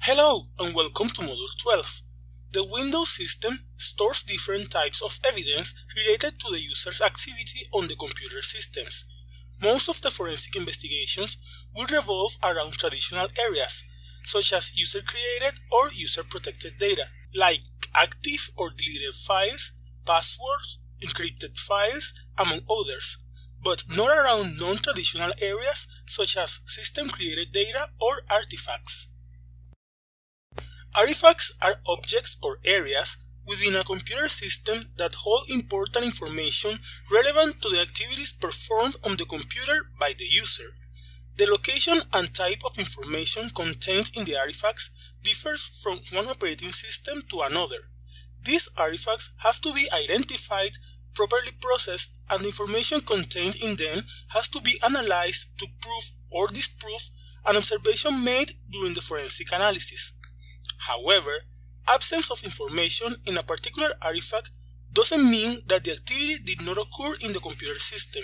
Hello and welcome to Module 12. The Windows system stores different types of evidence related to the user's activity on the computer systems. Most of the forensic investigations will revolve around traditional areas, such as user-created or user-protected data, like active or deleted files, passwords, encrypted files, among others, but not around non-traditional areas such as system-created data or artifacts. Artifacts are objects or areas within a computer system that hold important information relevant to the activities performed on the computer by the user. The location and type of information contained in the artifacts differs from one operating system to another. These artifacts have to be identified, properly processed, and the information contained in them has to be analyzed to prove or disprove an observation made during the forensic analysis. However, absence of information in a particular artifact doesn't mean that the activity did not occur in the computer system.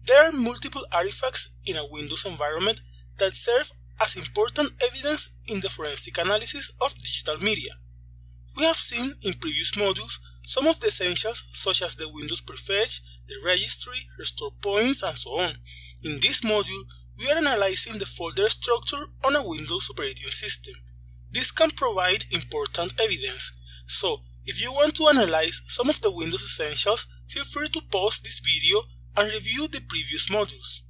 There are multiple artifacts in a Windows environment that serve as important evidence in the forensic analysis of digital media. We have seen in previous modules some of the essentials such as the Windows prefetch, the registry, restore points, and so on. In this module, we are analyzing the folder structure on a Windows operating system. This can provide important evidence, so if you want to analyze some of the Windows essentials, feel free to pause this video and review the previous modules.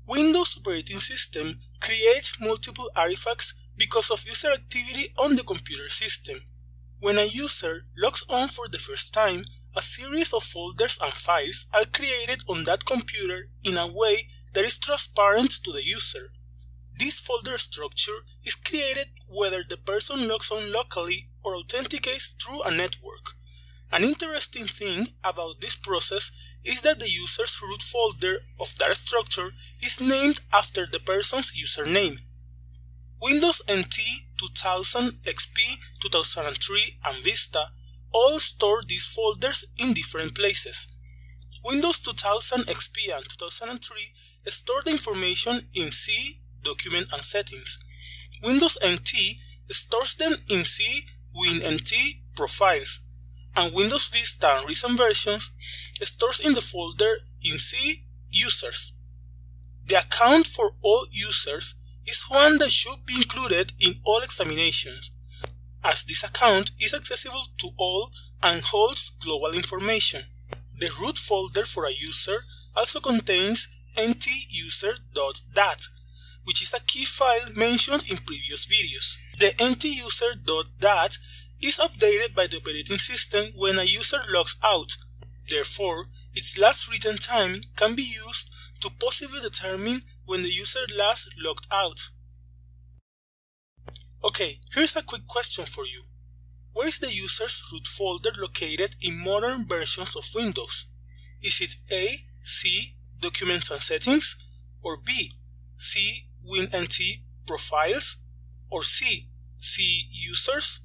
Windows operating system creates multiple artifacts because of user activity on the computer system. When a user logs on for the first time, a series of folders and files are created on that computer in a way that is transparent to the user. This folder structure is created whether the person logs on locally or authenticates through a network. An interesting thing about this process is that the user's root folder of that structure is named after the person's username. Windows NT 2000, XP, 2003, and Vista all store these folders in different places. Windows 2000, XP, and 2003 store the information in C, Document and Settings. Windows NT stores them in C, WinNT, Profiles, and Windows Vista and recent versions stores in the folder in C, Users. The account for all users is one that should be included in all examinations, as this account is accessible to all and holds global information. The root folder for a user also contains ntuser.dat, which is a key file mentioned in previous videos. The ntuser.dat is updated by the operating system when a user logs out. Therefore, its last written time can be used to possibly determine when the user last logged out. Okay, here's a quick question for you. Where is the user's root folder located in modern versions of Windows? Is it A, C, Documents and Settings, or B, C, WinNT, Profiles, or C, C, Users,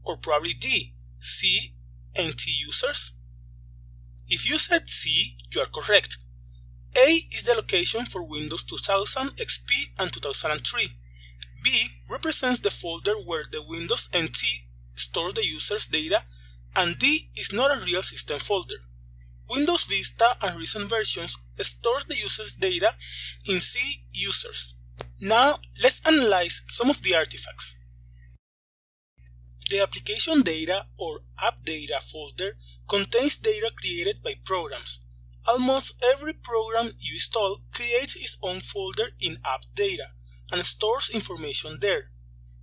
or probably D, C, NT Users? If you said C, you are correct. A is the location for Windows 2000, XP, and 2003. B represents the folder where the Windows NT stores the user's data, and D is not a real system folder. Windows Vista and recent versions stores the user's data in C, Users. Now, let's analyze some of the artifacts. The application data or app data folder contains data created by programs. Almost every program you install creates its own folder in app data and stores information there.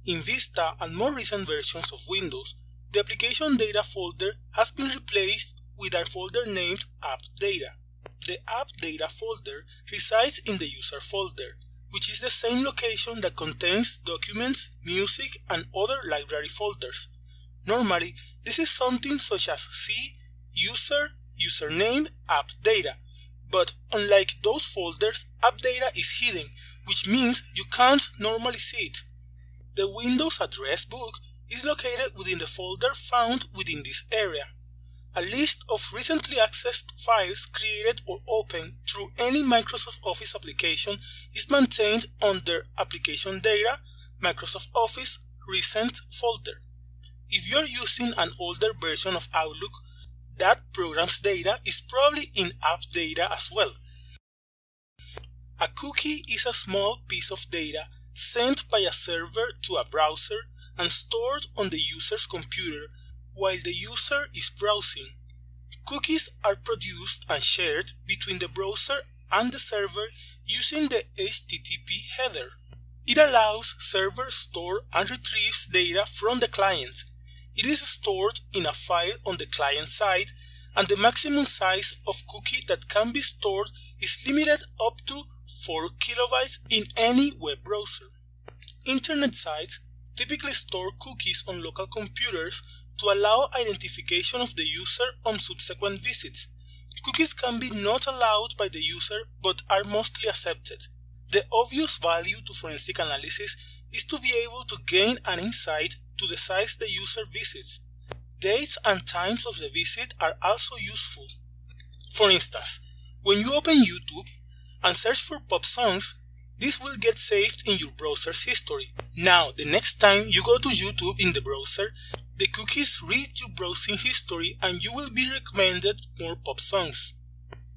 In Vista and more recent versions of Windows, the application data folder has been replaced with a folder named app data. The app data folder resides in the user folder, which is the same location that contains documents, music, and other library folders. Normally, this is something such as C, User, Username, App Data, but unlike those folders, App Data is hidden, which means you can't normally see it. The Windows address book is located within the folder found within this area. A list of recently accessed files created or opened through any Microsoft Office application is maintained under Application Data Microsoft Office Recent folder. If you're using an older version of Outlook, that program's data is probably in app data as well. A cookie is a small piece of data sent by a server to a browser and stored on the user's computer while the user is browsing. Cookies are produced and shared between the browser and the server using the HTTP header. It allows servers store and retrieves data from the client. It is stored in a file on the client side, and the maximum size of cookie that can be stored is limited up to 4 kilobytes in any web browser. Internet sites typically store cookies on local computers to allow identification of the user on subsequent visits. Cookies can be not allowed by the user but are mostly accepted. The obvious value to forensic analysis is to be able to gain an insight to the sites the user visits. Dates and times of the visit are also useful. For instance, when you open YouTube and search for pop songs, this will get saved in your browser's history. Now, the next time you go to YouTube in the browser, the cookies read your browsing history and you will be recommended more pop songs.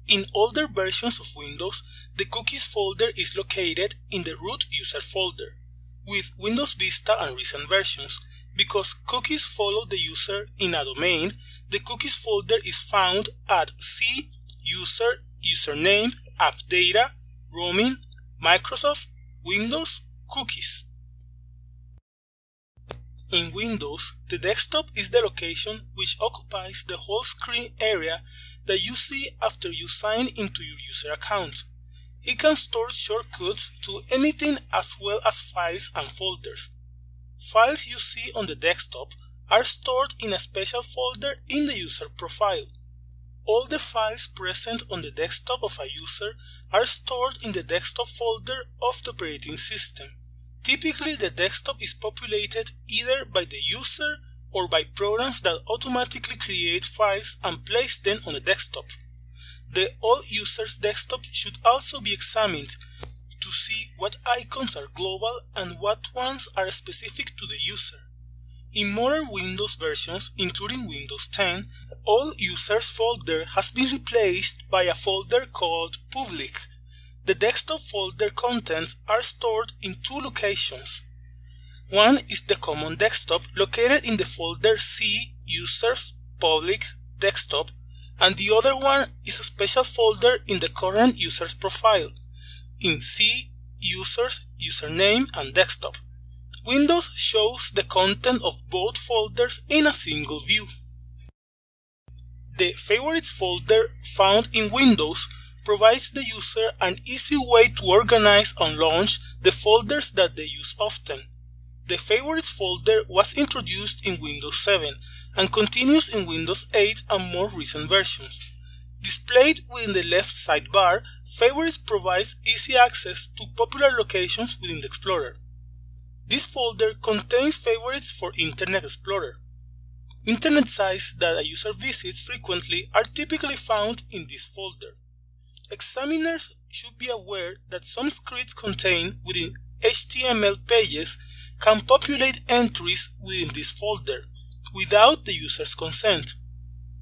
In older versions of Windows, the cookies folder is located in the root user folder. With Windows Vista and recent versions, because cookies follow the user in a domain, the cookies folder is found at C, user, username, app data, roaming, Microsoft, Windows, cookies. In Windows, the desktop is the location which occupies the whole screen area that you see after you sign into your user account. It can store shortcuts to anything as well as files and folders. Files you see on the desktop are stored in a special folder in the user profile. All the files present on the desktop of a user are stored in the desktop folder of the operating system. Typically, the desktop is populated either by the user or by programs that automatically create files and place them on the desktop. The all users desktop should also be examined to see what icons are global and what ones are specific to the user. In modern Windows versions, including Windows 10, all users folder has been replaced by a folder called public. The desktop folder contents are stored in two locations. One is the common desktop located in the folder C users public desktop, and the other one is a special folder in the current user's profile in C users username and desktop. Windows shows the content of both folders in a single view. The favorites folder found in Windows provides the user an easy way to organize and launch the folders that they use often. The favorites folder was introduced in Windows 7 and continues in Windows 8 and more recent versions. Displayed within the left sidebar, Favorites provides easy access to popular locations within the Explorer. This folder contains favorites for Internet Explorer. Internet sites that a user visits frequently are typically found in this folder. Examiners should be aware that some scripts contained within HTML pages can populate entries within this folder without the user's consent.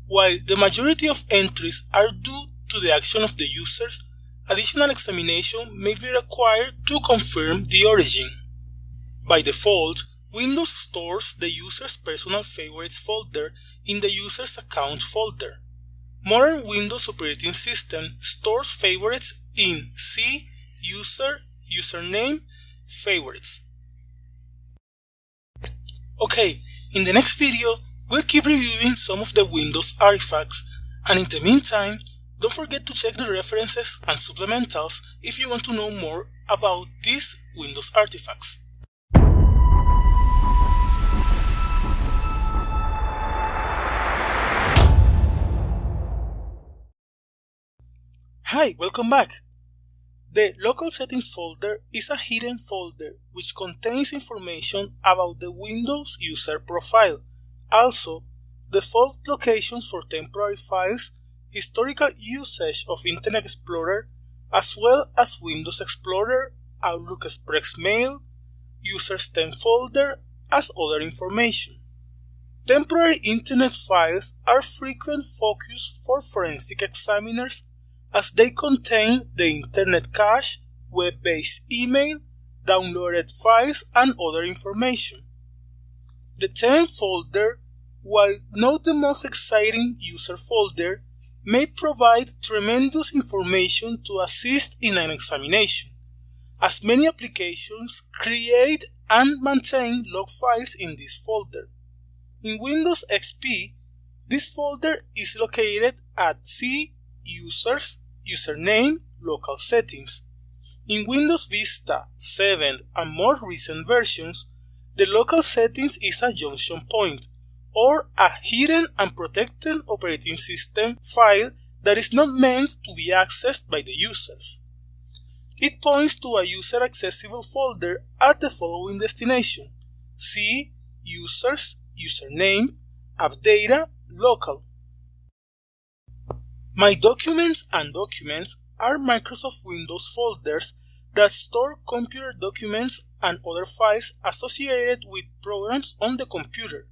While the majority of entries are due to the action of the users, additional examination may be required to confirm the origin. By default, Windows stores the user's personal favorites folder in the user's account folder. Modern Windows operating system stores favorites in C, user, username, favorites. Okay, in the next video, we'll keep reviewing some of the Windows artifacts, and in the meantime, don't forget to check the references and supplementals if you want to know more about these Windows artifacts. Hi, welcome back! The Local Settings folder is a hidden folder which contains information about the Windows user profile. Also, default locations for temporary files, historical usage of Internet Explorer, as well as Windows Explorer, Outlook Express Mail, Users Temp folder as other information. Temporary Internet files are frequent focus for forensic examiners as they contain the Internet cache, web-based email, downloaded files, and other information. The Temp folder, while not the most exciting user folder, may provide tremendous information to assist in an examination, as many applications create and maintain log files in this folder. In Windows XP, this folder is located at C Users, Username, Local Settings. In Windows Vista 7 and more recent versions, the local settings is a junction point, or a hidden and protected operating system file that is not meant to be accessed by the users. It points to a user-accessible folder at the following destination: C Users, Username, AppData, Local. My Documents and Documents are Microsoft Windows folders that store computer documents and other files associated with programs on the computer.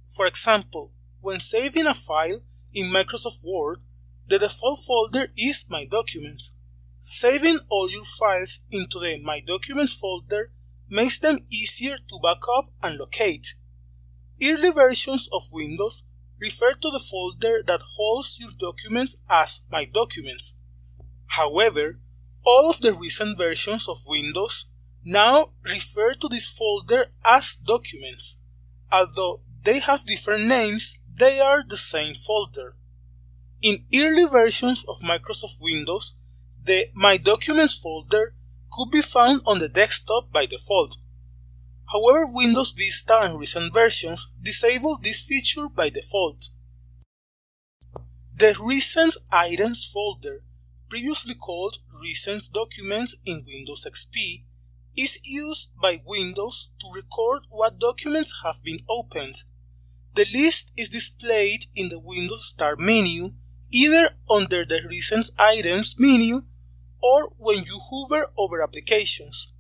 For example, when saving a file in Microsoft Word, the default folder is My Documents. Saving all your files into the My Documents folder makes them easier to back up and locate. Early versions of Windows refer to the folder that holds your documents as My Documents. However, all of the recent versions of Windows now refer to this folder as Documents. Although they have different names, they are the same folder. In early versions of Microsoft Windows, the My Documents folder could be found on the desktop by default. However, Windows Vista and recent versions disable this feature by default. The Recent Items folder, previously called Recent Documents in Windows XP, is used by Windows to record what documents have been opened. The list is displayed in the Windows Start menu, either under the Recent Items menu or when you hover over applications.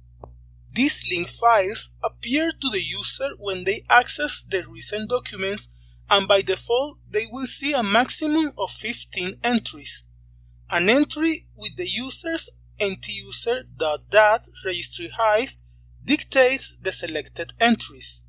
These link files appear to the user when they access the recent documents, and by default they will see a maximum of 15 entries. An entry with the user's ntuser.dat registry hive dictates the selected entries.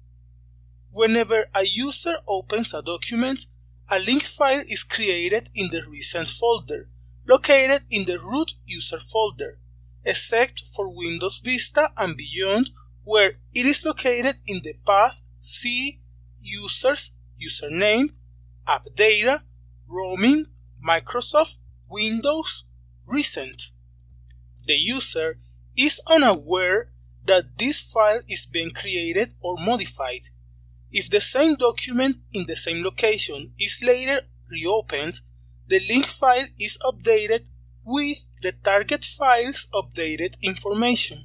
Whenever a user opens a document, a link file is created in the Recent folder, located in the root user folder, except for Windows Vista and beyond, where it is located in the path C Users, Username, AppData, Roaming, Microsoft, Windows, Recent. The user is unaware that this file is being created or modified. If the same document in the same location is later reopened, the link file is updated with the target file's updated information.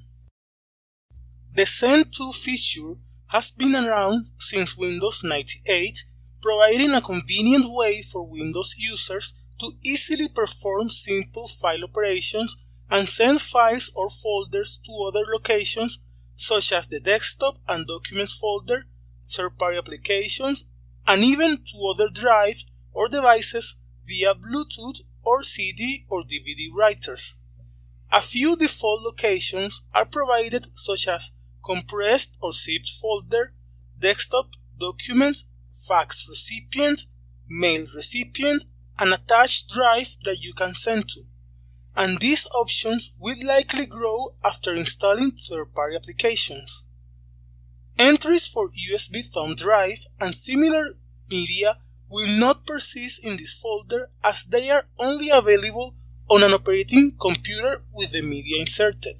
The Send To feature has been around since Windows 98, providing a convenient way for Windows users to easily perform simple file operations and send files or folders to other locations such as the desktop and documents folder, third-party applications, and even to other drives or devices via Bluetooth or CD or DVD writers. A few default locations are provided, such as compressed or zipped folder, desktop, documents, fax recipient, mail recipient, and attached drive that you can send to. And these options will likely grow after installing third-party applications. Entries for USB thumb drive and similar media will not persist in this folder, as they are only available on an operating computer with the media inserted.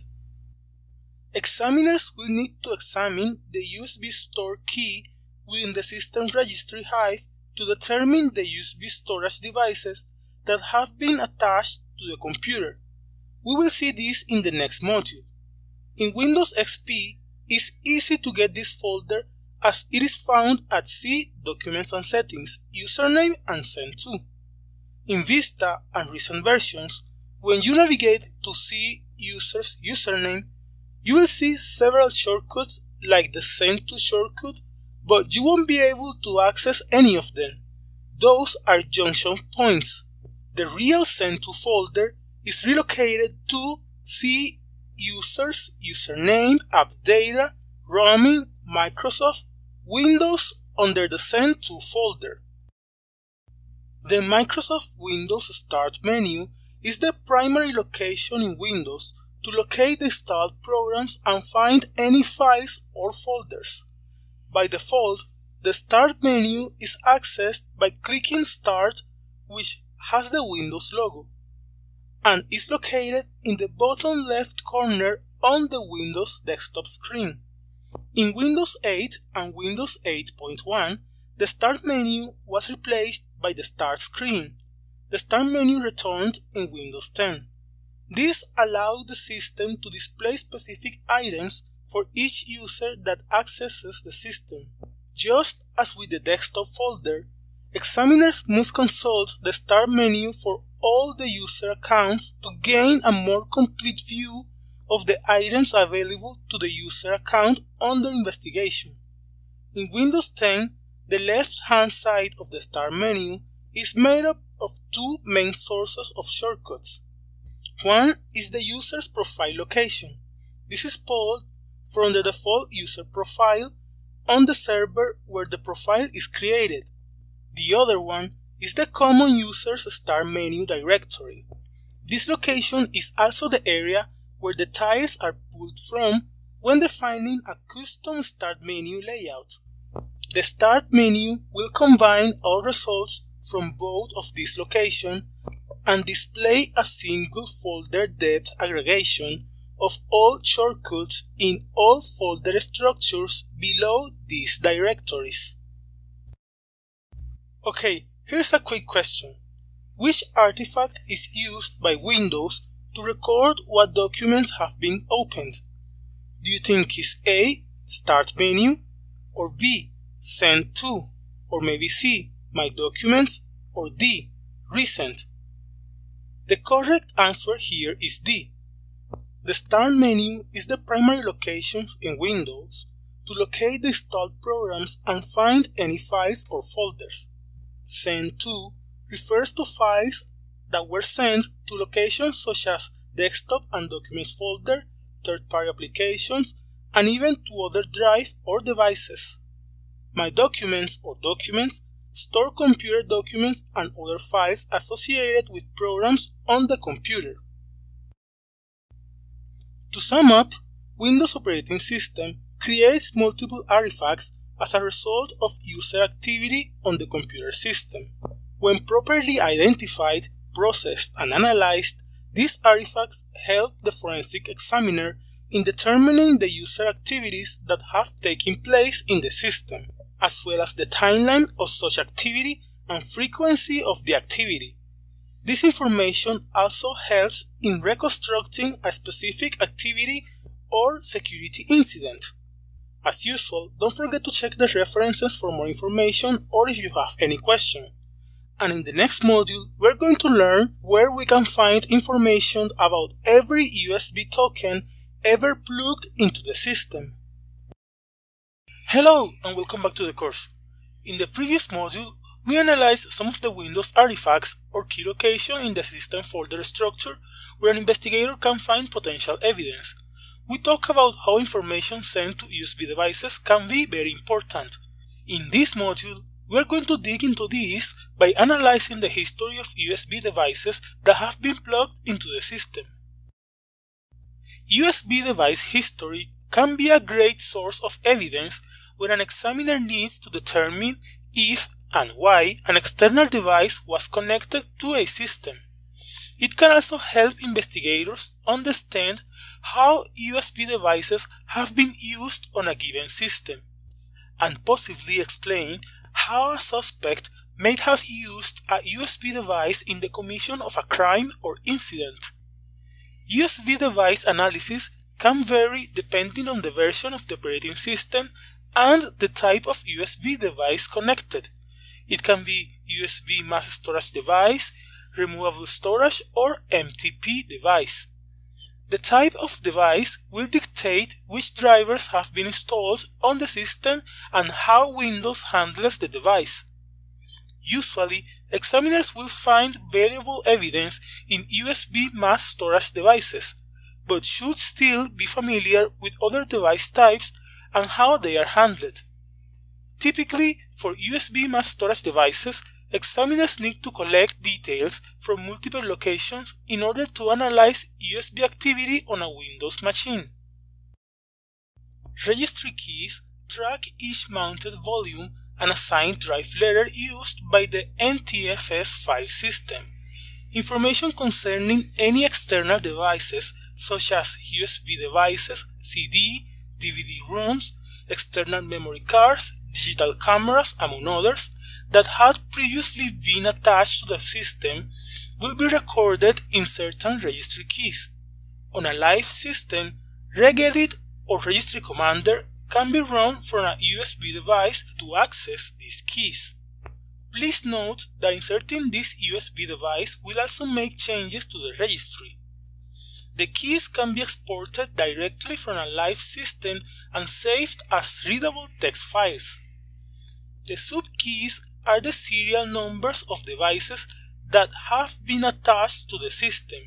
Examiners will need to examine the USB store key within the system registry hive to determine the USB storage devices that have been attached to the computer. We will see this in the next module. In Windows XP, it's easy to get this folder as it is found at C Documents and Settings, Username, and Send To. In Vista and recent versions, when you navigate to C Users Username, you will see several shortcuts like the Send To shortcut, but you won't be able to access any of them. Those are junction points. The real Send To folder is relocated to C users, username, app data, roaming, Microsoft, Windows under the Send To folder. The Microsoft Windows Start menu is the primary location in Windows to locate the installed programs and find any files or folders. By default, the Start menu is accessed by clicking Start, which has the Windows logo, and is located in the bottom left corner on the Windows desktop screen. In Windows 8 and Windows 8.1, the Start menu was replaced by the Start screen. The Start menu returned in Windows 10. This allowed the system to display specific items for each user that accesses the system. Just as with the desktop folder, examiners must consult the Start menu for all the user accounts to gain a more complete view of the items available to the user account under investigation. In Windows 10, the left-hand side of the Start menu is made up of two main sources of shortcuts. One is the user's profile location. This is pulled from the default user profile on the server where the profile is created. The other one is the common user's Start menu directory. This location is also the area where the tiles are pulled from when defining a custom Start menu layout. The Start menu will combine all results from both of these locations and display a single folder depth aggregation of all shortcuts in all folder structures below these directories. Okay, here's a quick question. Which artifact is used by Windows to record what documents have been opened? Do you think it's A, Start menu, or B, Send To, or maybe C, My Documents, or D, Recent? The correct answer here is D. The Start menu is the primary location in Windows to locate the installed programs and find any files or folders. Send To refers to files that were sent to locations such as Desktop and Documents folder, third-party applications, and even to other drive or devices. My Documents or Documents store computer documents and other files associated with programs on the computer. To sum up, Windows operating system creates multiple artifacts as a result of user activity on the computer system. When properly identified, processed, and analyzed, these artifacts help the forensic examiner in determining the user activities that have taken place in the system, as well as the timeline of such activity and frequency of the activity. This information also helps in reconstructing a specific activity or security incident. As usual, don't forget to check the references for more information or if you have any question. And in the next module, we're going to learn where we can find information about every USB token ever plugged into the system. Hello and welcome back to the course. In the previous module, we analyzed some of the Windows artifacts or key location in the system folder structure where an investigator can find potential evidence. We talked about how information sent to USB devices can be very important. In this module, we are going to dig into this by analyzing the history of USB devices that have been plugged into the system. USB device history can be a great source of evidence when an examiner needs to determine if and why an external device was connected to a system. It can also help investigators understand how USB devices have been used on a given system, and possibly explain how a suspect may have used a USB device in the commission of a crime or incident. USB device analysis can vary depending on the version of the operating system and the type of USB device connected. It can be USB mass storage device, removable storage, or MTP device. The type of device will dictate dictate which drivers have been installed on the system and how Windows handles the device. Usually, examiners will find valuable evidence in USB mass storage devices, but should still be familiar with other device types and how they are handled. Typically, for USB mass storage devices, examiners need to collect details from multiple locations in order to analyze USB activity on a Windows machine. Registry keys track each mounted volume and assigned drive letter used by the NTFS file system. Information concerning any external devices such as USB devices, CD, DVD-ROMs, external memory cards, digital cameras, among others, that had previously been attached to the system will be recorded in certain registry keys. On a live system, regedit or registry commander can be run from a USB device to access these keys. Please note that inserting this USB device will also make changes to the registry. The keys can be exported directly from a live system and saved as readable text files. The subkeys are the serial numbers of devices that have been attached to the system.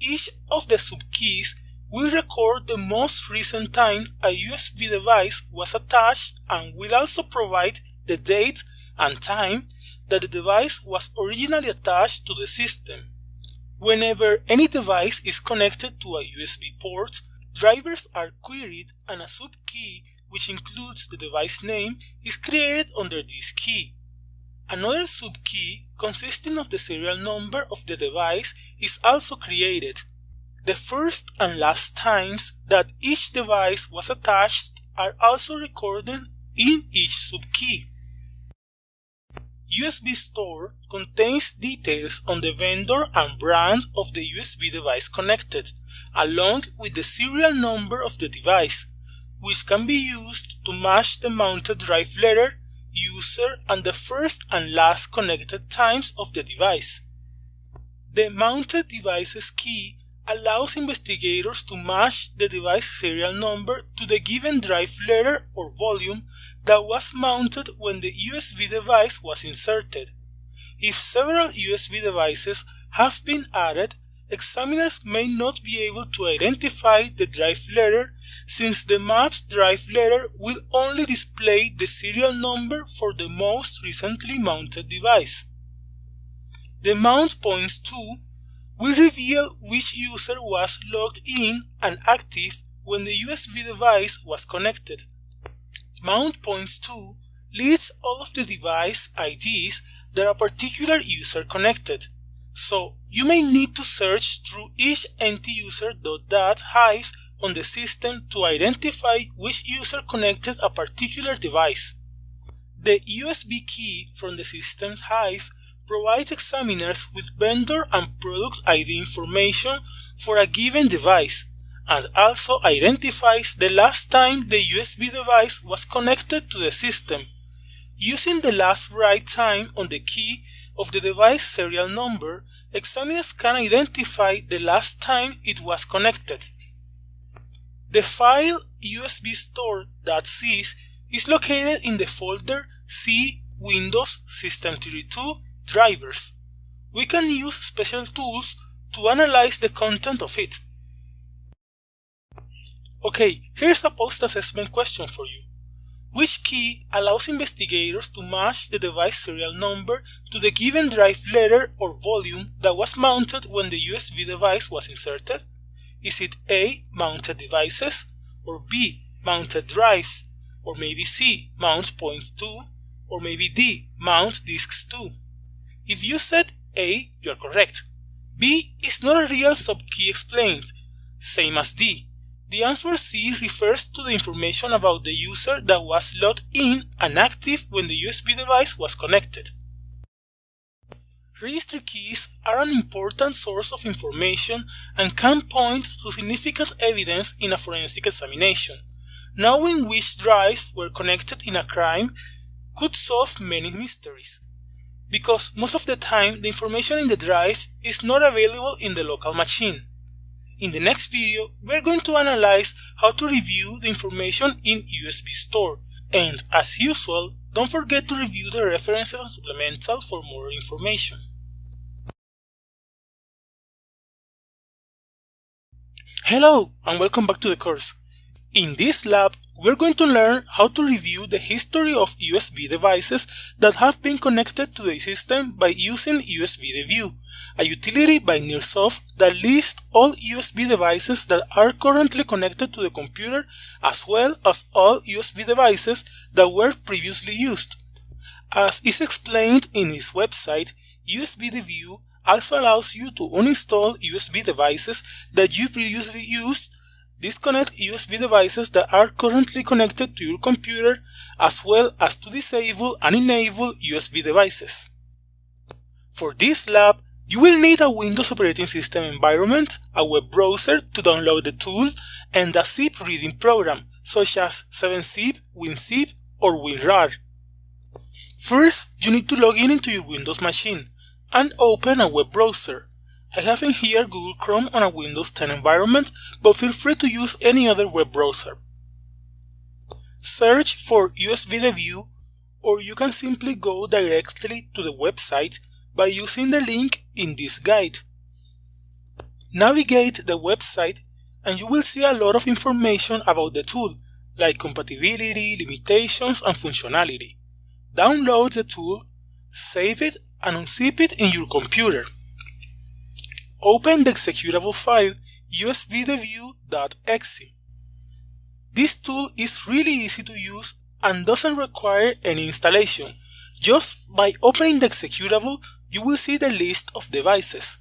Each of the subkeys will record the most recent time a USB device was attached and will also provide the date and time that the device was originally attached to the system. Whenever any device is connected to a USB port, drivers are queried and a subkey, which includes the device name, is created under this key. Another subkey consisting of the serial number of the device is also created. The first and last times that each device was attached are also recorded in each subkey. USB Store contains details on the vendor and brand of the USB device connected, along with the serial number of the device, which can be used to match the mounted drive letter, user, and the first and last connected times of the device. The mounted devices key allows investigators to match the device serial number to the given drive letter or volume that was mounted when the USB device was inserted. If several USB devices have been added, examiners may not be able to identify the drive letter since the mapped drive letter will only display the serial number for the most recently mounted device. The mount points to will reveal which user was logged in and active when the USB device was connected. Mount points to lists all of the device IDs that a particular user connected, so you may need to search through each ntuser.dat hive on the system to identify which user connected a particular device. The USB key from the system's hive provides examiners with vendor and product ID information for a given device, and also identifies the last time the USB device was connected to the system. Using the last write time on the key of the device serial number, examiners can identify the last time it was connected. The file usbstore.sys is located in the folder C Windows System32 Drivers. We can use special tools to analyze the content of it. Okay, here's a post-assessment question for you. Which key allows investigators to match the device serial number to the given drive letter or volume that was mounted when the USB device was inserted? Is it A. Mounted devices, or B. Mounted drives, or maybe C. Mount points to, or maybe D. Mount disks to? If you said A, you are correct. B is not a real subkey explained, same as D. The answer C refers to the information about the user that was logged in and active when the USB device was connected. Registry keys are an important source of information and can point to significant evidence in a forensic examination. Knowing which drives were connected in a crime could solve many mysteries, because most of the time the information in the drive is not available in the local machine. In the next video, we're going to analyze how to review the information in USB Store. And as usual, don't forget to review the references and supplemental for more information. Hello and welcome back to the course. In this lab, we're going to learn how to review the history of USB devices that have been connected to the system by using USBDeview, a utility by Nearsoft that lists all USB devices that are currently connected to the computer, as well as all USB devices that were previously used. As is explained in its website, USBDeview also allows you to uninstall USB devices that you previously used, disconnect USB devices that are currently connected to your computer, as well as to disable and enable USB devices. For this lab, you will need a Windows operating system environment, a web browser to download the tool, and a zip reading program such as 7-Zip, WinZip, or WinRAR. First, you need to log in into your Windows machine and open a web browser. I have in here Google Chrome on a Windows 10 environment, but feel free to use any other web browser. Search for USBDeview, or you can simply go directly to the website by using the link in this guide. Navigate the website and you will see a lot of information about the tool, like compatibility, limitations, and functionality. Download the tool, save it, and unzip it in your computer. Open the executable file usbdeview.exe. This tool is really easy to use and doesn't require any installation. Just by opening the executable, you will see the list of devices.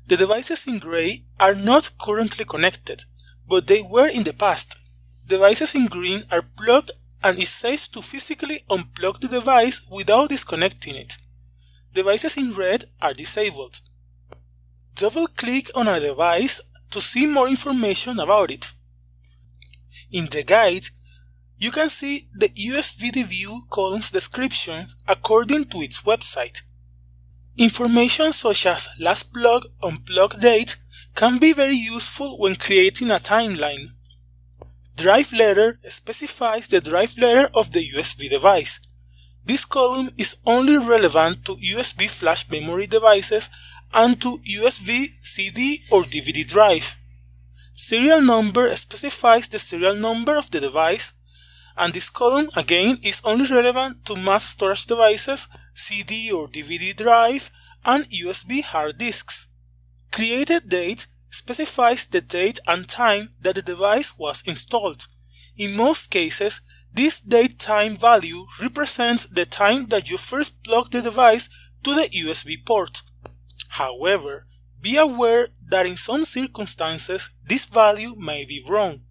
The devices in gray are not currently connected, but they were in the past. Devices in green are plugged, and it's safe to physically unplug the device without disconnecting it. Devices in red are disabled. Double-click on a device to see more information about it. In the guide, you can see the USBDeview column's description according to its website. Information such as last plug, unplug date can be very useful when creating a timeline. Drive letter specifies the drive letter of the USB device. This column is only relevant to USB flash memory devices and to USB CD or DVD drive. Serial number specifies the serial number of the device, and this column again is only relevant to mass storage devices, CD or DVD drive, and USB hard disks. Created date specifies the date and time that the device was installed. In most cases, this date-time value represents the time that you first plugged the device to the USB port. However, be aware that in some circumstances this value may be wrong.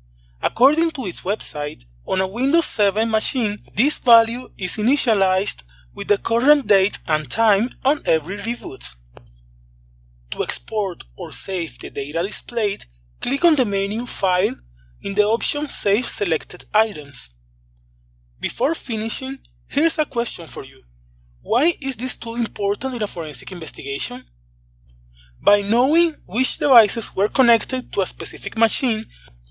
According to its website, on a Windows 7 machine, this value is initialized with the current date and time on every reboot. To export or save the data displayed, click on the menu File in the option Save Selected Items. Before finishing, here's a question for you. Why is this tool important in a forensic investigation? By knowing which devices were connected to a specific machine,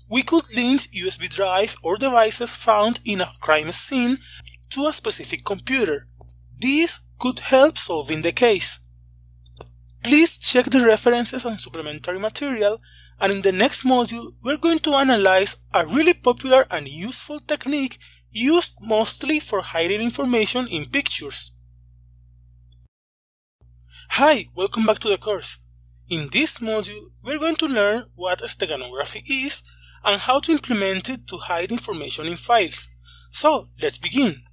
we could link USB drive or devices found in a crime scene to a specific computer. This could help solving the case. Please check the references and supplementary material, and in the next module we're going to analyze a really popular and useful technique used mostly for hiding information in pictures. Hi, welcome back to the course. In this module, we're going to learn what steganography is and how to implement it to hide information in files. So, let's begin.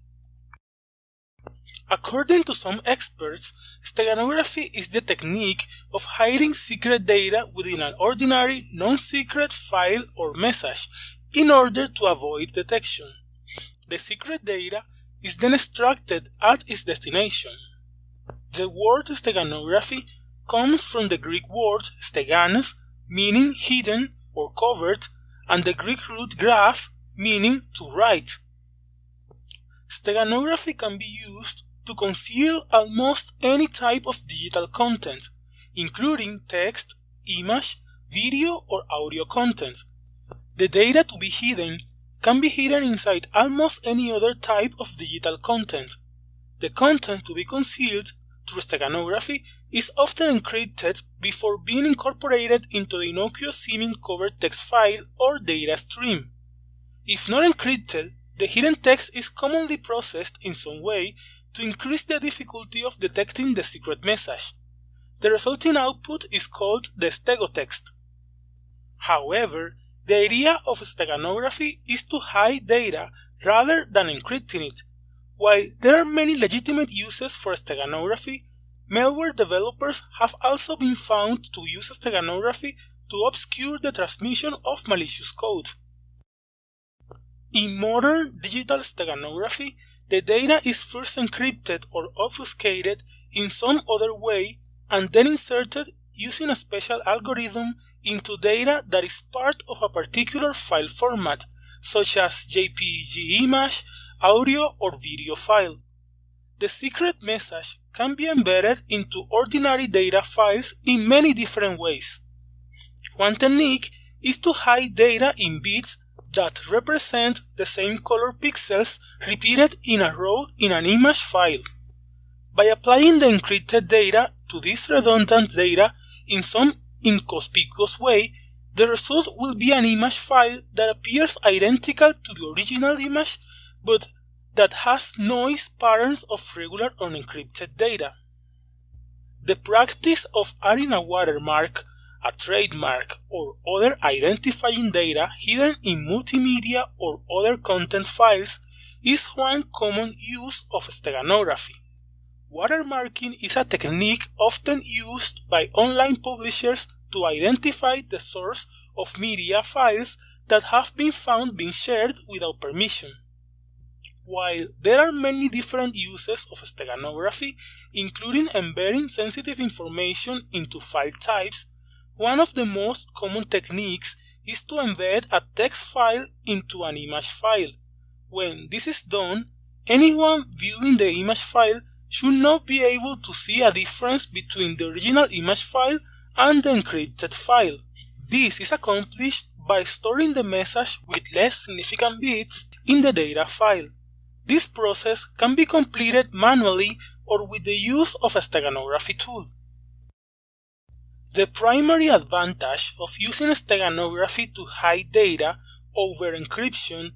According to some experts, steganography is the technique of hiding secret data within an ordinary non-secret file or message in order to avoid detection. The secret data is then extracted at its destination. The word steganography comes from the Greek word steganos, meaning hidden or covered, and the Greek root graph, meaning to write. Steganography can be used to conceal almost any type of digital content, including text, image, video or audio content. The data to be hidden can be hidden inside almost any other type of digital content. The content to be concealed through steganography is often encrypted before being incorporated into the innocuous-seeming cover text file or data stream. If not encrypted, the hidden text is commonly processed in some way to increase the difficulty of detecting the secret message. The resulting output is called the stegotext. However, the idea of steganography is to hide data rather than encrypting it. While there are many legitimate uses for steganography, malware developers have also been found to use steganography to obscure the transmission of malicious code. In modern digital steganography, the data is first encrypted or obfuscated in some other way and then inserted using a special algorithm into data that is part of a particular file format, such as JPEG image, audio, or video file. The secret message can be embedded into ordinary data files in many different ways. One technique is to hide data in bits that represent the same color pixels repeated in a row in an image file. By applying the encrypted data to this redundant data in some inconspicuous way, the result will be an image file that appears identical to the original image, but that has noise patterns of regular unencrypted data. The practice of adding a watermark, a trademark, or other identifying data hidden in multimedia or other content files is one common use of steganography. Watermarking is a technique often used by online publishers to identify the source of media files that have been found being shared without permission. While there are many different uses of steganography, including embedding sensitive information into file types, one of the most common techniques is to embed a text file into an image file. When this is done, anyone viewing the image file should not be able to see a difference between the original image file and the encrypted file. This is accomplished by storing the message with less significant bits in the data file. This process can be completed manually or with the use of a steganography tool. The primary advantage of using steganography to hide data over encryption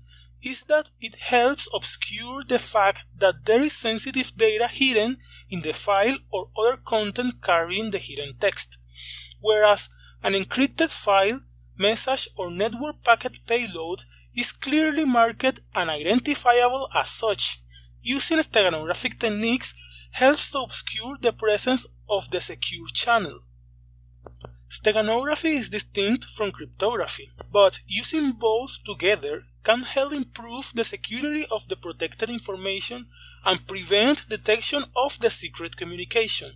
is that it helps obscure the fact that there is sensitive data hidden in the file or other content carrying the hidden text, whereas an encrypted file, message, or network packet payload is clearly marked and identifiable as such. Using steganographic techniques helps to obscure the presence of the secure channel. Steganography is distinct from cryptography, but using both together can help improve the security of the protected information and prevent detection of the secret communication.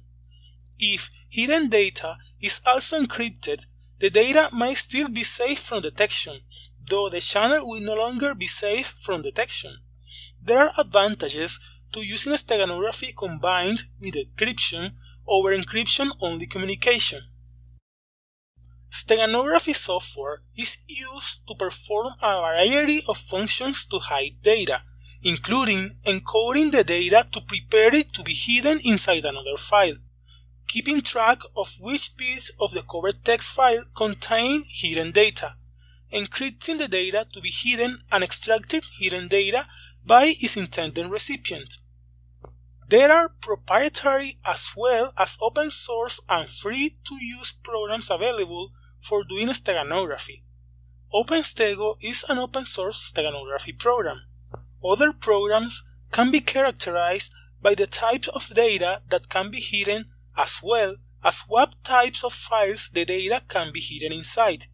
If hidden data is also encrypted, the data might still be safe from detection, though the channel will no longer be safe from detection. There are advantages to using steganography combined with encryption over encryption-only communication. Steganography software is used to perform a variety of functions to hide data, including encoding the data to prepare it to be hidden inside another file, keeping track of which bits of the cover text file contain hidden data, encrypting the data to be hidden and extracting hidden data by its intended recipient. There are proprietary as well as open source and free-to-use programs available for doing steganography. OpenStego is an open source steganography program. Other programs can be characterized by the types of data that can be hidden as well as what types of files the data can be hidden inside.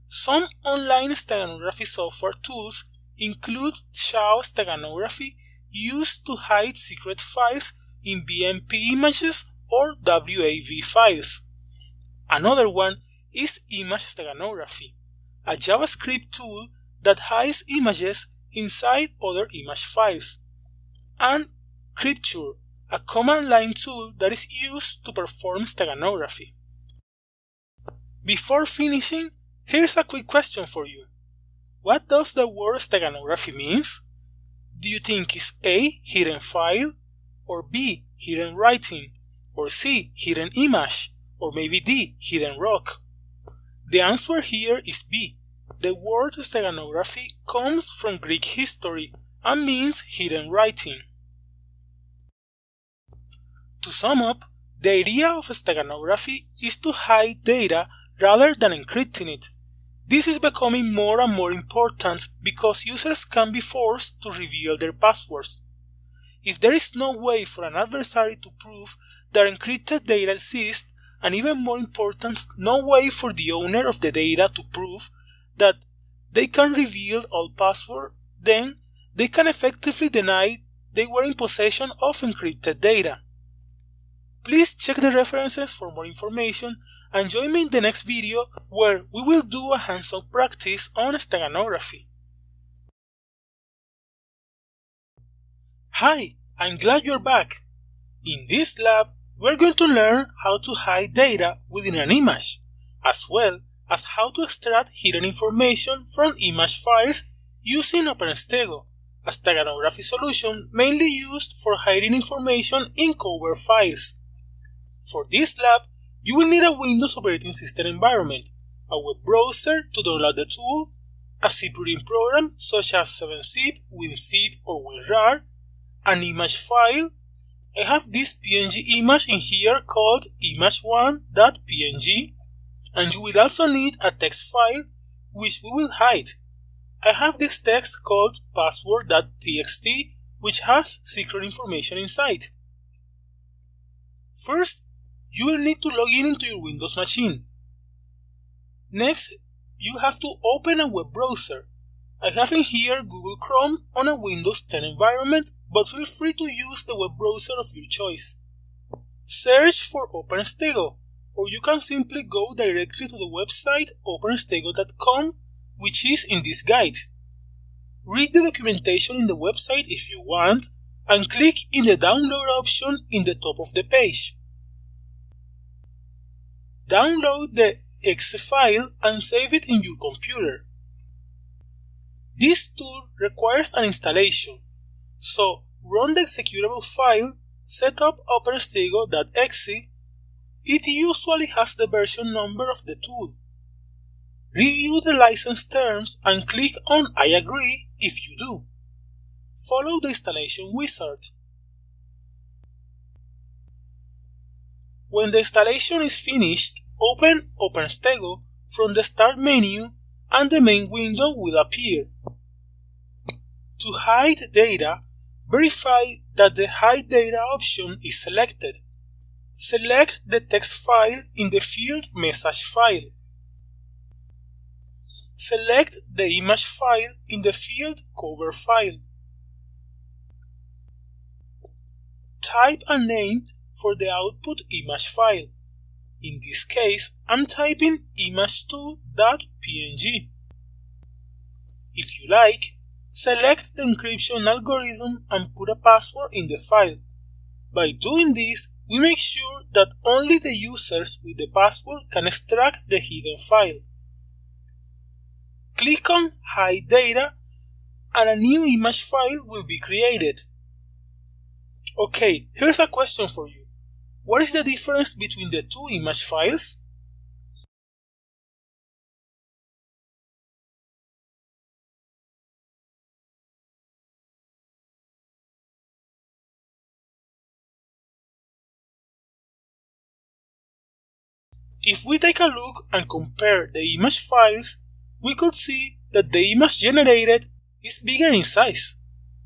Some online steganography software tools include SHA steganography used to hide secret files in BMP images or WAV files. Another one is image steganography, a JavaScript tool that hides images inside other image files, and Crypture, a command line tool that is used to perform steganography. Before finishing, here's a quick question for you. What does the word steganography means? Do you think it's A, hidden file, or B, hidden writing, or C, hidden image, or maybe D, hidden rock? The answer here is B. The word steganography comes from Greek history and means hidden writing. To sum up, the idea of steganography is to hide data rather than encrypting it. This is becoming more and more important because users can be forced to reveal their passwords. If there is no way for an adversary to prove that encrypted data exists, and even more important, no way for the owner of the data to prove that they can reveal all passwords, then they can effectively deny they were in possession of encrypted data. Please check the references for more information and join me in the next video where we will do a hands-on practice on steganography. Hi, I'm glad you're back. In this lab, we're going to learn how to hide data within an image, as well as how to extract hidden information from image files using OpenStego, a steganography solution mainly used for hiding information in cover files. For this lab, you will need a Windows operating system environment, a web browser to download the tool, a zip reading program such as 7-zip, WinZip, or WinRAR, an image file. I have this PNG image in here called image1.png, and you will also need a text file which we will hide. I have this text called password.txt which has secret information inside. First, you will need to log in into your Windows machine. Next, you have to open a web browser. I have in here Google Chrome on a Windows 10 environment, but feel free to use the web browser of your choice. Search for OpenStego, or you can simply go directly to the website openstego.com, which is in this guide. Read the documentation in the website if you want, and click in the download option in the top of the page. Download the exe file and save it in your computer. This tool requires an installation, so run the executable file, set up openstego.exe. It usually has the version number of the tool. Review the license terms and click on I agree if you do. Follow the installation wizard. When the installation is finished, open OpenStego from the Start menu and the main window will appear. To hide data, verify that the Hide Data option is selected. Select the text file in the field Message file. Select the image file in the field Cover file. Type a name for the output image file. In this case, I'm typing image2.png. If you like, select the encryption algorithm and put a password in the file. By doing this, we make sure that only the users with the password can extract the hidden file. Click on Hide Data and a new image file will be created. Okay, here's a question for you. What is the difference between the two image files? If we take a look and compare the image files, we could see that the image generated is bigger in size,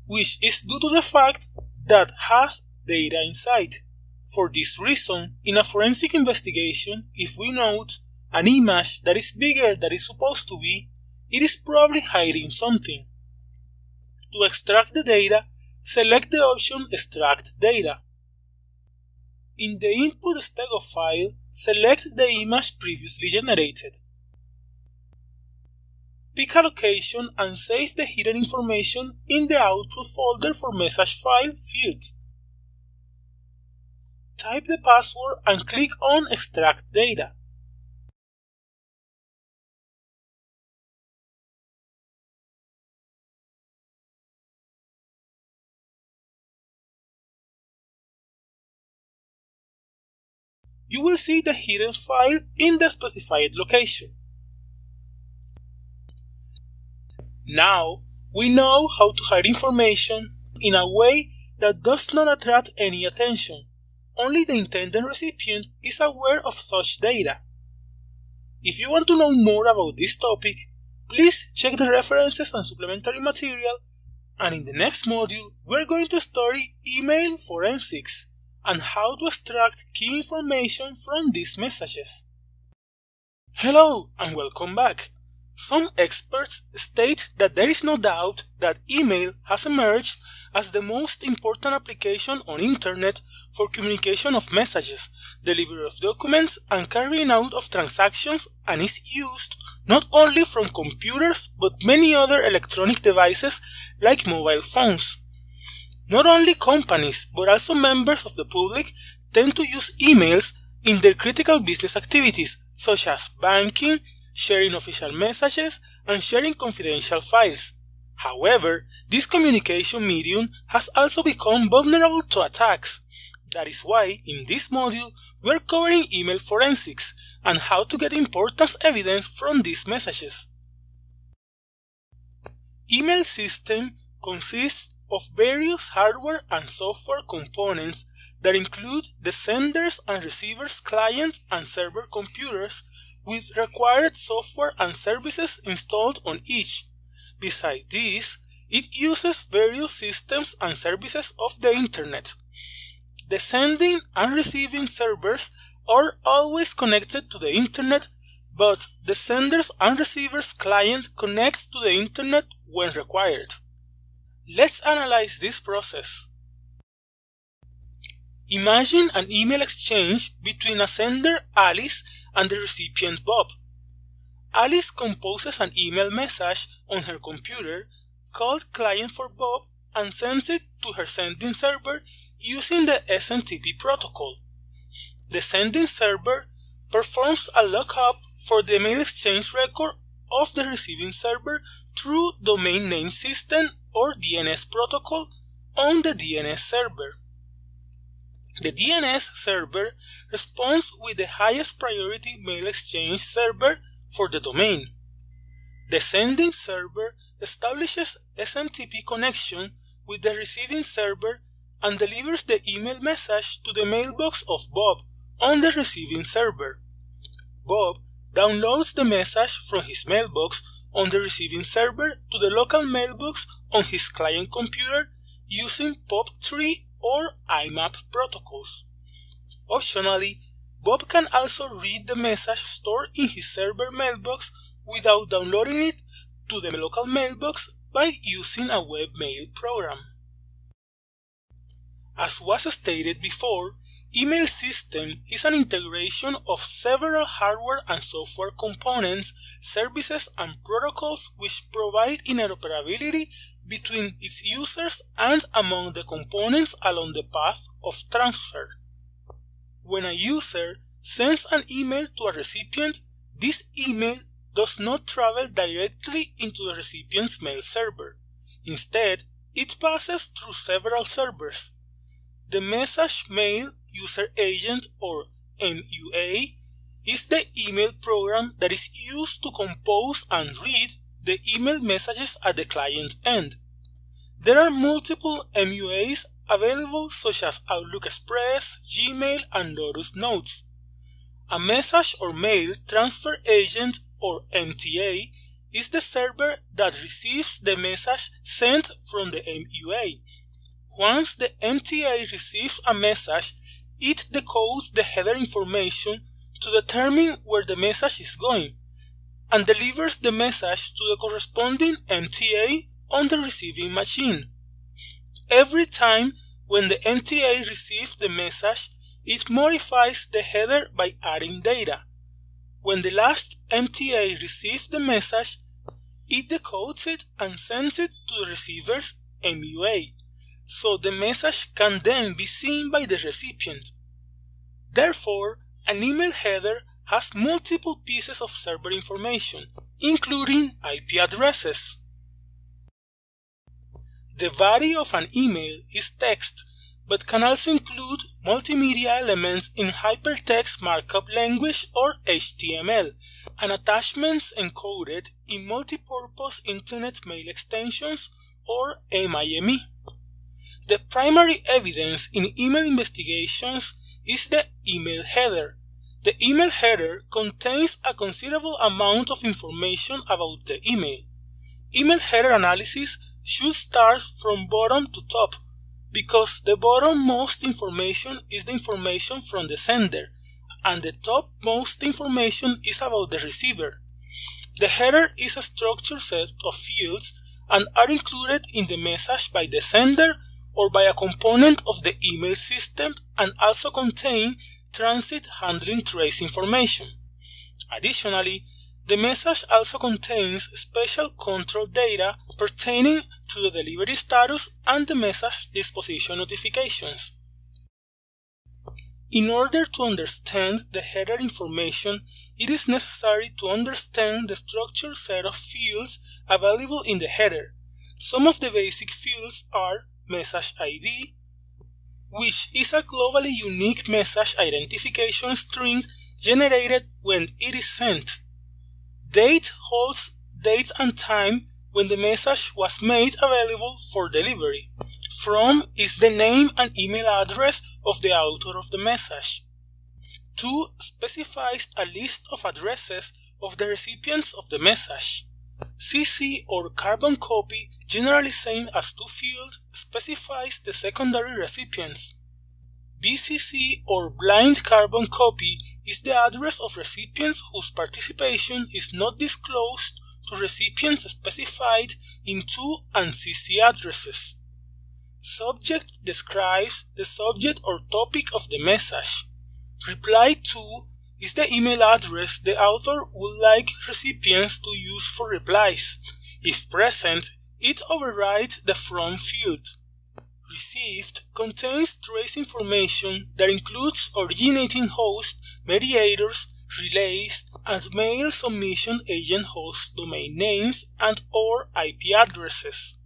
which is due to the fact that has data inside. For this reason, in a forensic investigation, if we note an image that is bigger than it's supposed to be, it is probably hiding something. To extract the data, select the option Extract Data. In the input stego file, select the image previously generated. Pick a location and save the hidden information in the output folder for message file field. Type the password and click on Extract Data. you will see the hidden file in the specified location. Now, we know how to hide information in a way that does not attract any attention. Only the intended recipient is aware of such data. If you want to know more about this topic, please check the references and supplementary material, and in the next module we're going to study email forensics and how to extract key information from these messages. Hello and welcome back. Some experts state that there is no doubt that email has emerged as the most important application on internet for communication of messages, delivery of documents, and carrying out of transactions, and is used not only from computers but many other electronic devices like mobile phones. Not only companies but also members of the public tend to use emails in their critical business activities such as banking, sharing official messages, and sharing confidential files. However, this communication medium has also become vulnerable to attacks. That is why, in this module, we are covering email forensics and how to get important evidence from these messages. Email system consists of various hardware and software components that include the sender's and receiver's client and server computers with required software and services installed on each. Besides this, it uses various systems and services of the internet. The sending and receiving servers are always connected to the internet, but the sender's and receiver's client connects to the internet when required. Let's analyze this process. Imagine an email exchange between a sender, Alice, and the recipient, Bob. Alice composes an email message on her computer called Client for Bob and sends it to her sending server using the SMTP protocol. The sending server performs a lookup for the mail exchange record of the receiving server through Domain Name System or DNS protocol on the DNS server. The DNS server responds with the highest priority mail exchange server for the domain. The sending server establishes SMTP connection with the receiving server and delivers the email message to the mailbox of Bob on the receiving server. Bob downloads the message from his mailbox on the receiving server to the local mailbox on his client computer using POP3 or IMAP protocols. Optionally, Bob can also read the message stored in his server mailbox without downloading it to the local mailbox by using a webmail program. As was stated before, email system is an integration of several hardware and software components, services, and protocols which provide interoperability between its users and among the components along the path of transfer. When a user sends an email to a recipient, this email does not travel directly into the recipient's mail server. Instead, it passes through several servers. The Message Mail User Agent, or MUA, is the email program that is used to compose and read the email messages at the client end. There are multiple MUAs available such as Outlook Express, Gmail, and Lotus Notes. A Message or Mail Transfer Agent, or MTA, is the server that receives the message sent from the MUA. Once the MTA receives a message, it decodes the header information to determine where the message is going, and delivers the message to the corresponding MTA on the receiving machine. Every time when the MTA receives the message, it modifies the header by adding data. When the last MTA receives the message, it decodes it and sends it to the receiver's MUA, so the message can then be seen by the recipient. Therefore, an email header has multiple pieces of server information, including IP addresses. The body of an email is text, but can also include multimedia elements in hypertext markup language or HTML, and attachments encoded in multipurpose Internet Mail Extensions or MIME. The primary evidence in email investigations is the email header. The email header contains a considerable amount of information about the email. Email header analysis should start from bottom to top, because the bottommost information is the information from the sender, and the topmost information is about the receiver. The header is a structured set of fields and are included in the message by the sender or by a component of the email system, and also contain transit handling trace information. Additionally, the message also contains special control data pertaining to the delivery status and the message disposition notifications. In order to understand the header information, it is necessary to understand the structured set of fields available in the header. Some of the basic fields are message ID, which is a globally unique message identification string generated when it is sent. Date holds date and time when the message was made available for delivery. From is the name and email address of the author of the message. To specifies a list of addresses of the recipients of the message. CC or carbon copy, generally same as to field, specifies the secondary recipients. BCC or blind carbon copy is the address of recipients whose participation is not disclosed to recipients specified in to and CC addresses. Subject describes the subject or topic of the message. Reply to is the email address the author would like recipients to use for replies. If present, it overrides the from field. Received contains trace information that includes originating host, mediators, relays, and mail submission agent host domain names and or IP addresses.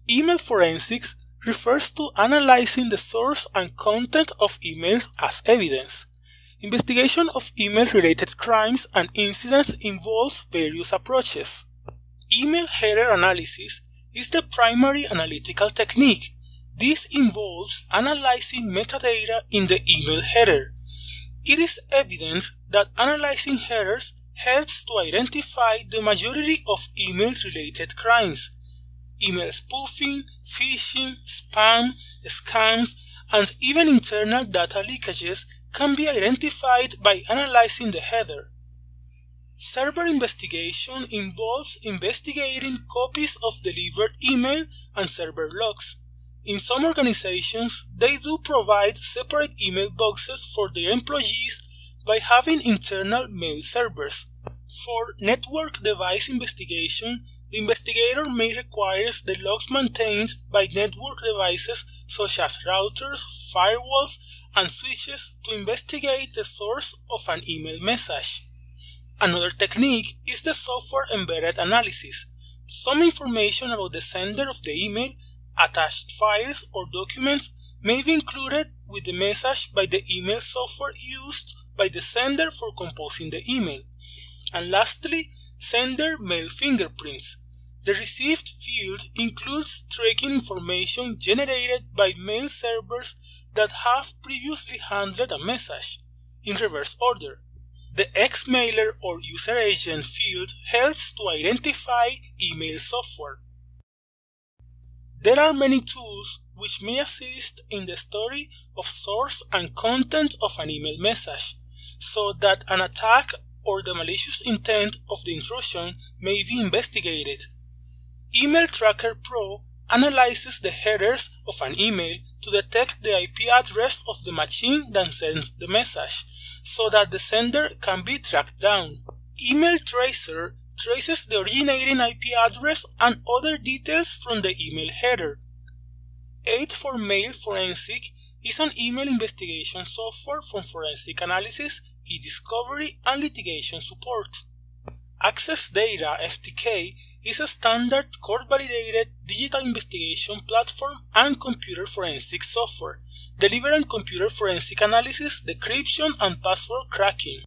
Email forensics refers to analyzing the source and content of emails as evidence. Investigation of email-related crimes and incidents involves various approaches. Email header analysis is the primary analytical technique. This involves analyzing metadata in the email header. It is evident that analyzing headers helps to identify the majority of email-related crimes. Email spoofing, phishing, spam, scams, and even internal data leakages can be identified by analyzing the header. Server investigation involves investigating copies of delivered email and server logs. In some organizations, they do provide separate email boxes for their employees by having internal mail servers. For network device investigation, the investigator may require the logs maintained by network devices such as routers, firewalls, and switches to investigate the source of an email message. Another technique is the software embedded analysis. Some information about the sender of the email, attached files or documents may be included with the message by the email software used by the sender for composing the email. And lastly, sender mail fingerprints. The received field includes tracking information generated by mail servers that have previously handled a message, in reverse order. The Xmailer or user agent field helps to identify email software. There are many tools which may assist in the study of source and content of an email message, so that an attack or the malicious intent of the intrusion may be investigated. Email Tracker Pro analyzes the headers of an email to detect the IP address of the machine that sends the message, so that the sender can be tracked down. Email Tracer traces the originating IP address and other details from the email header. Aid4Mail Forensic is an email investigation software for forensic analysis, e-discovery, and litigation support. Access Data FTK is a standard court-validated digital investigation platform and computer forensic software, delivering computer forensic analysis, decryption, and password cracking.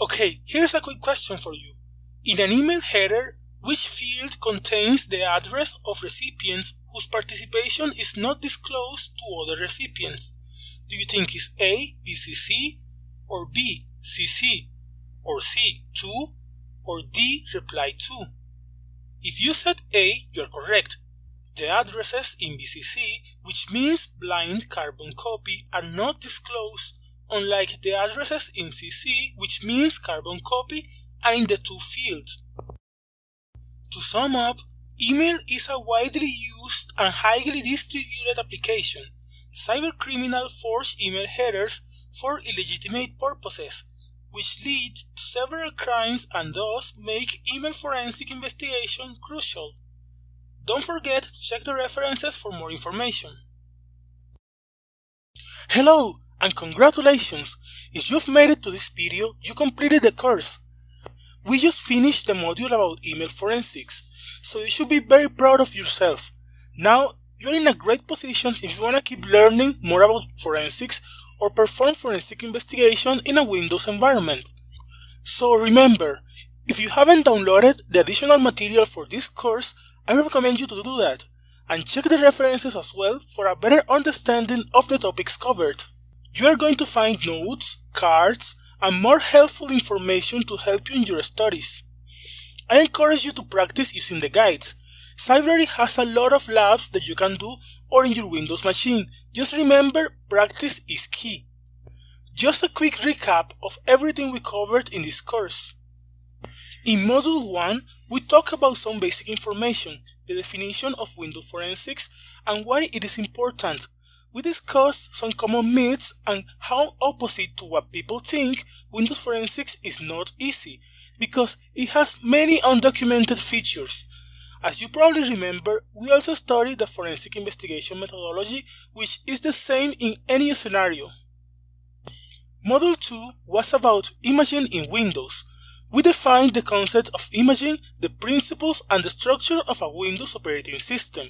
Okay, here's a quick question for you. In an email header, which field contains the address of recipients whose participation is not disclosed to other recipients? Do you think it's A, BCC, or B, CC, or C, to, or D, reply to? If you said A, you're correct. The addresses in BCC, which means blind carbon copy, are not disclosed, unlike the addresses in CC, which means carbon copy, are in the two fields. To sum up, email is a widely used and highly distributed application. Cybercriminals forge email headers for illegitimate purposes, which lead to several crimes and thus make email forensic investigation crucial. Don't forget to check the references for more information. Hello and congratulations! If you've made it to this video, you completed the course. We just finished the module about email forensics, so you should be very proud of yourself. Now, you're in a great position if you want to keep learning more about forensics or perform forensic investigation in a Windows environment. So remember, if you haven't downloaded the additional material for this course, I recommend you to do that, and check the references as well for a better understanding of the topics covered. You are going to find notes, cards, and more helpful information to help you in your studies. I encourage you to practice using the guides. Cybrary has a lot of labs that you can do or in your Windows machine. Just remember, practice is key. Just a quick recap of everything we covered in this course. In Module 1, we talk about some basic information, the definition of Windows forensics, and why it is important. We discussed some common myths and how, opposite to what people think, Windows forensics is not easy, because it has many undocumented features. As you probably remember, we also studied the forensic investigation methodology, which is the same in any scenario. Module 2 was about imaging in Windows. We defined the concept of imaging, the principles and the structure of a Windows operating system.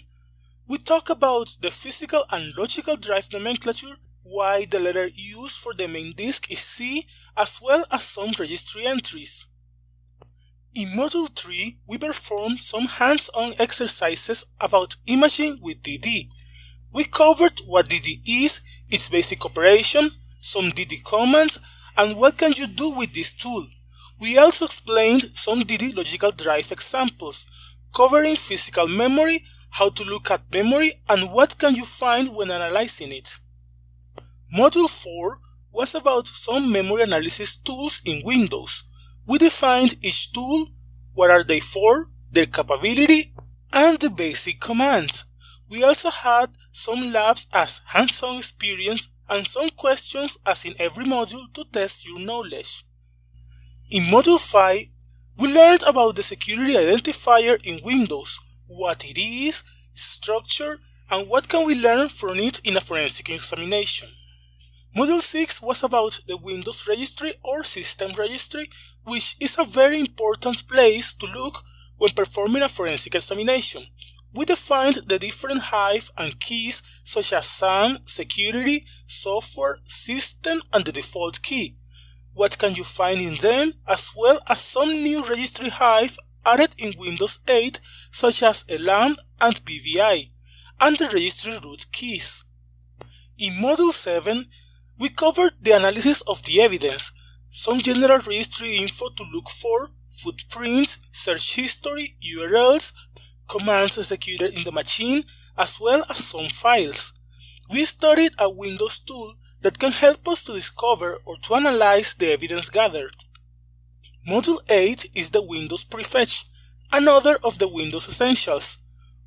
We talk about the physical and logical drive nomenclature, why the letter used for the main disk is C, as well as some registry entries. In Module 3, we performed some hands-on exercises about imaging with DD. We covered what DD is, its basic operation, some DD commands, and what can you do with this tool. We also explained some DD logical drive examples, covering physical memory, how to look at memory, and what can you find when analyzing it. Module 4 was about some memory analysis tools in Windows. We defined each tool, what are they for, their capability, and the basic commands. We also had some labs as hands-on experience and some questions as in every module to test your knowledge. In Module 5, we learned about the security identifier in Windows, what it is, its structure, and what can we learn from it in a forensic examination. Module 6 was about the Windows registry or system registry, which is a very important place to look when performing a forensic examination. We defined the different Hive and keys such as SAM, security, software, system, and the default key. What can you find in them, as well as some new registry Hive added in Windows 8 such as ELAM and BVI, and the registry root keys. In Module 7, we covered the analysis of the evidence, some general registry info to look for, footprints, search history, URLs, commands executed in the machine, as well as some files. We studied a Windows tool that can help us to discover or to analyze the evidence gathered. Module 8 is the Windows Prefetch, another of the Windows Essentials.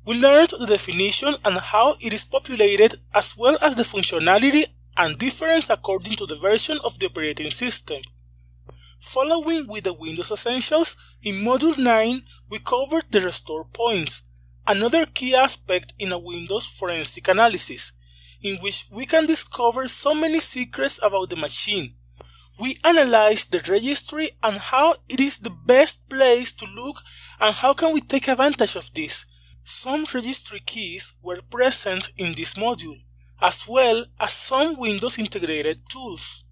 We learned the definition and how it is populated, as well as the functionality and difference according to the version of the operating system. Following with the Windows Essentials, in Module 9 we covered the restore points, another key aspect in a Windows forensic analysis, in which we can discover so many secrets about the machine. We analyzed the registry and how it is the best place to look and how can we take advantage of this. Some registry keys were present in this module, as well as some Windows integrated tools.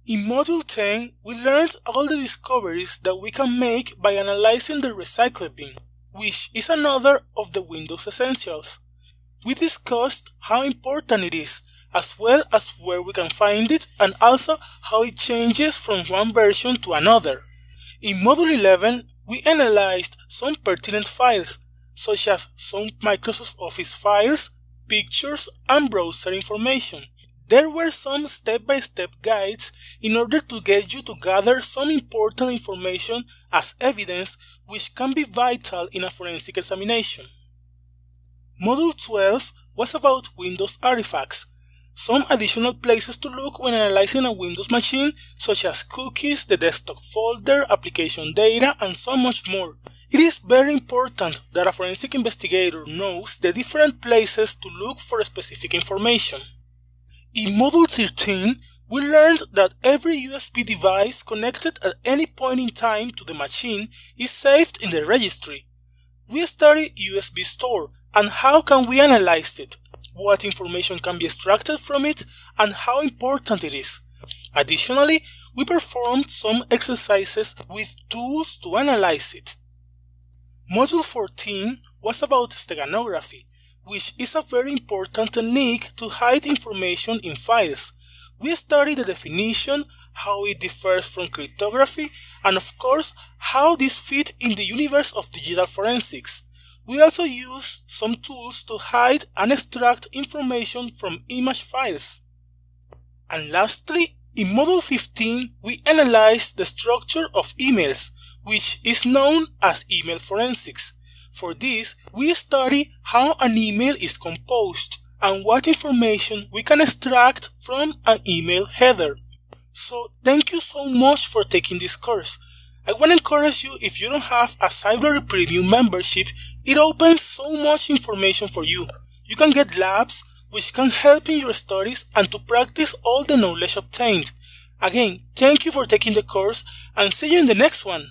In Module 10, we learned all the discoveries that we can make by analyzing the recycle bin, which is another of the Windows essentials. We discussed how important it is, as well as where we can find it, and also how it changes from one version to another. In Module 11, we analyzed some pertinent files, such as some Microsoft Office files, pictures, and browser information. There were some step-by-step guides in order to get you to gather some important information as evidence which can be vital in a forensic examination. Module 12 was about Windows artifacts, some additional places to look when analyzing a Windows machine, such as cookies, the desktop folder, application data, and so much more. It is very important that a forensic investigator knows the different places to look for specific information. In Module 13, we learned that every USB device connected at any point in time to the machine is saved in the registry. We studied USB store and how can we analyze it, what information can be extracted from it, and how important it is. Additionally, we performed some exercises with tools to analyze it. Module 14 was about steganography, which is a very important technique to hide information in files. We studied the definition, how it differs from cryptography, and of course, how this fits in the universe of digital forensics. We also used some tools to hide and extract information from image files. And lastly, in Module 15, we analyzed the structure of emails, which is known as email forensics. For this, we study how an email is composed and what information we can extract from an email header. So thank you so much for taking this course. I want to encourage you, if you don't have a Cyberary Premium membership, it opens so much information for you. You can get labs which can help in your studies and to practice all the knowledge obtained. Again, thank you for taking the course and see you in the next one.